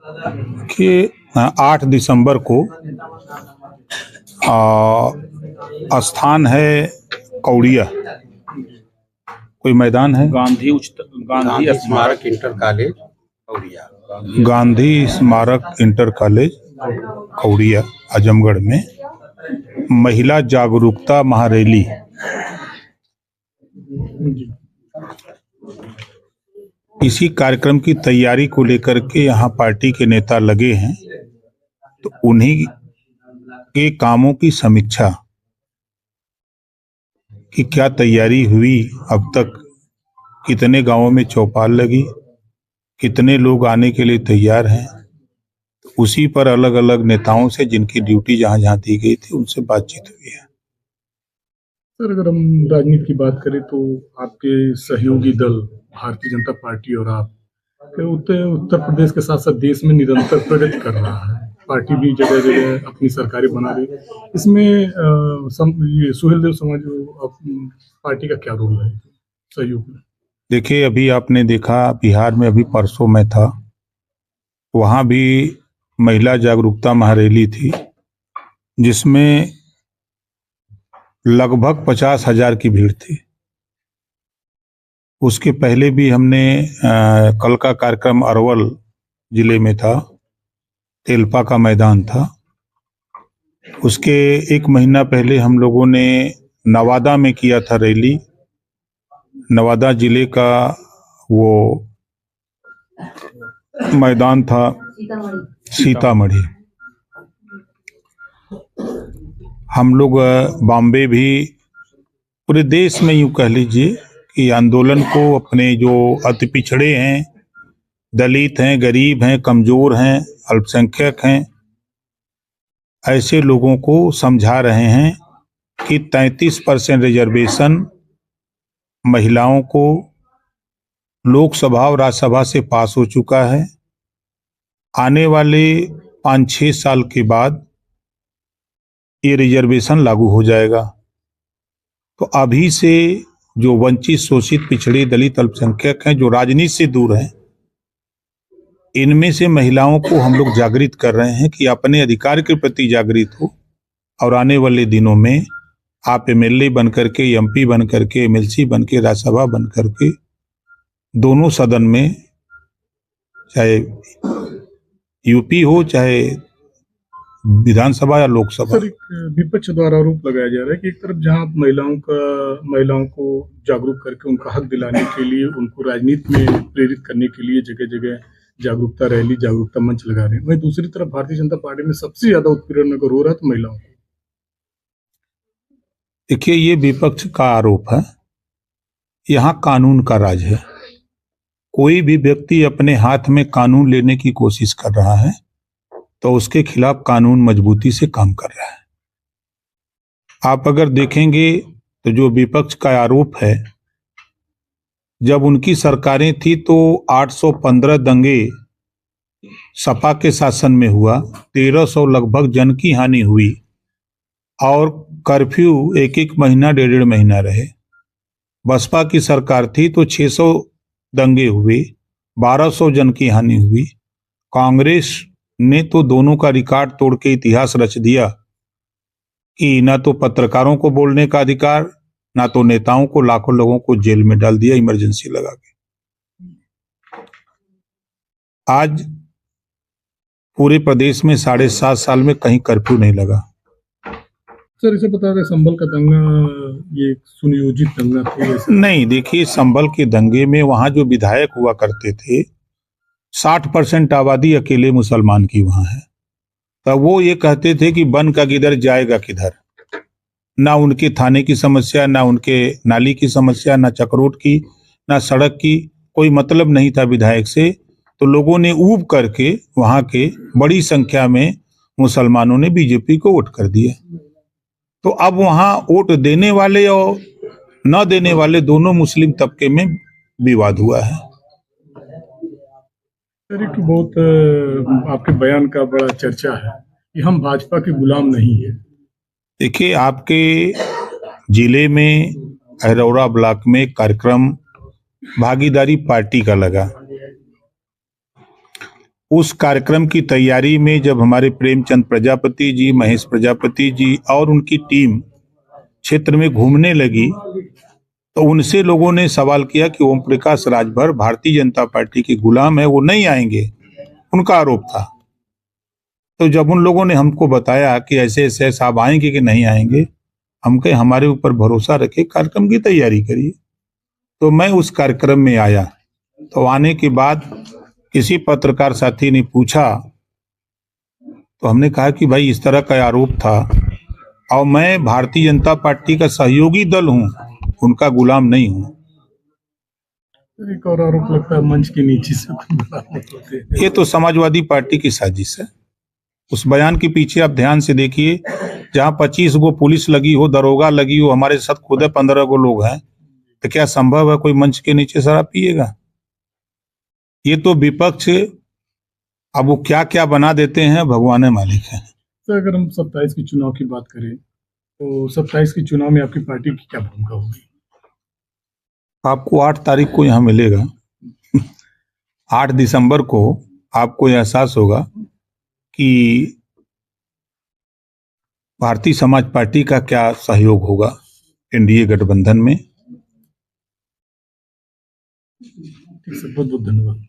कि 8 दिसंबर को स्थान है कौड़िया, कोई मैदान है गांधी स्मारक इंटर कॉलेज कौड़िया, गांधी स्मारक इंटर कॉलेज कौड़िया आजमगढ़ में महिला जागरूकता महारैली। इसी कार्यक्रम की तैयारी को लेकर के यहाँ पार्टी के नेता लगे हैं, तो उन्हीं के कामों की समीक्षा कि क्या तैयारी हुई, अब तक कितने गांवों में चौपाल लगी, कितने लोग आने के लिए तैयार हैं, उसी पर अलग अलग नेताओं से जिनकी ड्यूटी जहां जहां दी गई थी उनसे बातचीत हुई है। सर, अगर हम राजनीति की बात करें तो आपके सहयोगी दल भारतीय जनता पार्टी और आप उत्तर प्रदेश के साथ साथ देश में निरंतर प्रगति कर रहा है। पार्टी भी जगह जगह अपनी सरकारें बना रही है। इसमें ये सुहेलदेव समाज पार्टी का क्या रोल है सहयोग में? देखिए, अभी आपने देखा बिहार में, अभी परसों में था, वहां भी महिला जागरूकता महारैली थी जिसमें लगभग 50,000 की भीड़ थी। उसके पहले भी हमने कल का कार्यक्रम अरवल जिले में था, तेलपा का मैदान था। उसके 1 महीना पहले हम लोगों ने नवादा में किया था रैली। नवादा जिले का वो मैदान था सीतामढ़ी। हम लोग बॉम्बे भी, पूरे देश में यूं कह लीजिए कि आंदोलन को अपने जो अति पिछड़े हैं, दलित हैं, गरीब हैं, कमजोर हैं, अल्पसंख्यक हैं, ऐसे लोगों को समझा रहे हैं कि 33% रिजर्वेशन महिलाओं को लोकसभा और राज्यसभा से पास हो चुका है। आने वाले 5-6 साल के बाद ये रिजर्वेशन लागू हो जाएगा। तो अभी से जो वंचित, शोषित, पिछड़े, दलित, अल्पसंख्यक हैं, जो राजनीति से दूर हैं, इनमें से महिलाओं को हम लोग जागृत कर रहे हैं कि अपने अधिकार के प्रति जागृत हो और आने वाले दिनों में आप एमएलए बन करके, एमपी बन करके, एमएलसी बन के, राज्यसभा बन करके, दोनों सदन में, चाहे यूपी हो चाहे विधानसभा या लोकसभा। सर, विपक्ष द्वारा आरोप लगाया जा रहा है कि एक तरफ जहां महिलाओं को जागरूक करके उनका हक दिलाने के लिए, उनको राजनीति में प्रेरित करने के लिए जगह जगह जागरूकता रैली, जागरूकता मंच लगा रहे हैं, वहीं दूसरी तरफ भारतीय जनता पार्टी में सबसे ज्यादा उत्पीड़न अगर हो रहा है तो महिलाओं को। देखिए, ये विपक्ष का आरोप है। यहाँ कानून का राज है। कोई भी व्यक्ति अपने हाथ में कानून लेने की कोशिश कर रहा है तो उसके खिलाफ कानून मजबूती से काम कर रहा है। आप अगर देखेंगे तो जो विपक्ष का आरोप है, जब उनकी सरकारें थी तो 815 दंगे सपा के शासन में हुआ, 1300 लगभग जन की हानि हुई और कर्फ्यू 1-1 महीना, 1.5 महीना रहे। बसपा की सरकार थी तो 600 दंगे हुए, 1200 जन की हानि हुई। कांग्रेस ने तो दोनों का रिकॉर्ड तोड़ के इतिहास रच दिया कि ना तो पत्रकारों को बोलने का अधिकार, ना तो नेताओं को, लाखों लोगों को जेल में डाल दिया इमरजेंसी लगा के। आज पूरे प्रदेश में 7.5 साल में कहीं कर्फ्यू नहीं लगा। सर, इसे बता दें, संभल का दंगा ये सुनियोजित दंगा था? नहीं, देखिए, संभल के दंगे में वहां जो विधायक हुआ करते थे, 60% आबादी अकेले मुसलमान की वहां है। तो वो ये कहते थे कि बन का किधर जाएगा किधर। ना उनके थाने की समस्या, ना उनके नाली की समस्या, ना चक्रोट की, ना सड़क की, कोई मतलब नहीं था विधायक से। तो लोगों ने ऊब करके वहां के बड़ी संख्या में मुसलमानों ने बीजेपी को वोट कर दिया। तो अब वहां वोट देने वाले और न देने वाले दोनों मुस्लिम तबके में विवाद हुआ है। सर, एक बहुत आपके बयान का बड़ा चर्चा है कि हम भाजपा के गुलाम नहीं है। देखिए, आपके जिले में अरौरा ब्लॉक में कार्यक्रम भागीदारी पार्टी का लगा, उस कार्यक्रम की तैयारी में जब हमारे प्रेमचंद प्रजापति जी, महेश प्रजापति जी और उनकी टीम क्षेत्र में घूमने लगी तो उनसे लोगों ने सवाल किया कि ओम प्रकाश राजभर भारतीय जनता पार्टी के गुलाम है, वो नहीं आएंगे, उनका आरोप था। तो जब उन लोगों ने हमको बताया कि ऐसे ऐसे साहब आएंगे कि नहीं आएंगे, हम कहे हमारे ऊपर भरोसा रखे, कार्यक्रम की तैयारी करिए। तो मैं उस कार्यक्रम में आया। तो आने के बाद किसी पत्रकार साथी ने पूछा तो हमने कहा कि भाई इस तरह का आरोप था और मैं भारतीय जनता पार्टी का सहयोगी दल हूं, उनका गुलाम नहीं हूं। एक और आरोप लगता है मंच के नीचे से बरामद होते हैं। ये तो समाजवादी पार्टी की साजिश है। उस बयान के पीछे आप ध्यान से देखिए, जहां 25 गो पुलिस लगी हो, दरोगा लगी हो, हमारे साथ खुद 15 गो लोग हैं, तो क्या संभव है कोई मंच के नीचे शराब पिएगा? ये तो विपक्ष, अब वो क्या क्या बना देते हैं भगवान मालिक है। तो अगर हम 27 की चुनाव की बात करें तो 27 की चुनाव में आपकी पार्टी की क्या भूमिका होगी? आपको 8 तारीख को यहाँ मिलेगा। 8 दिसंबर को आपको एहसास होगा कि भारतीय समाज पार्टी का क्या सहयोग होगा एनडीए गठबंधन में। ठीक है, बहुत बहुत धन्यवाद।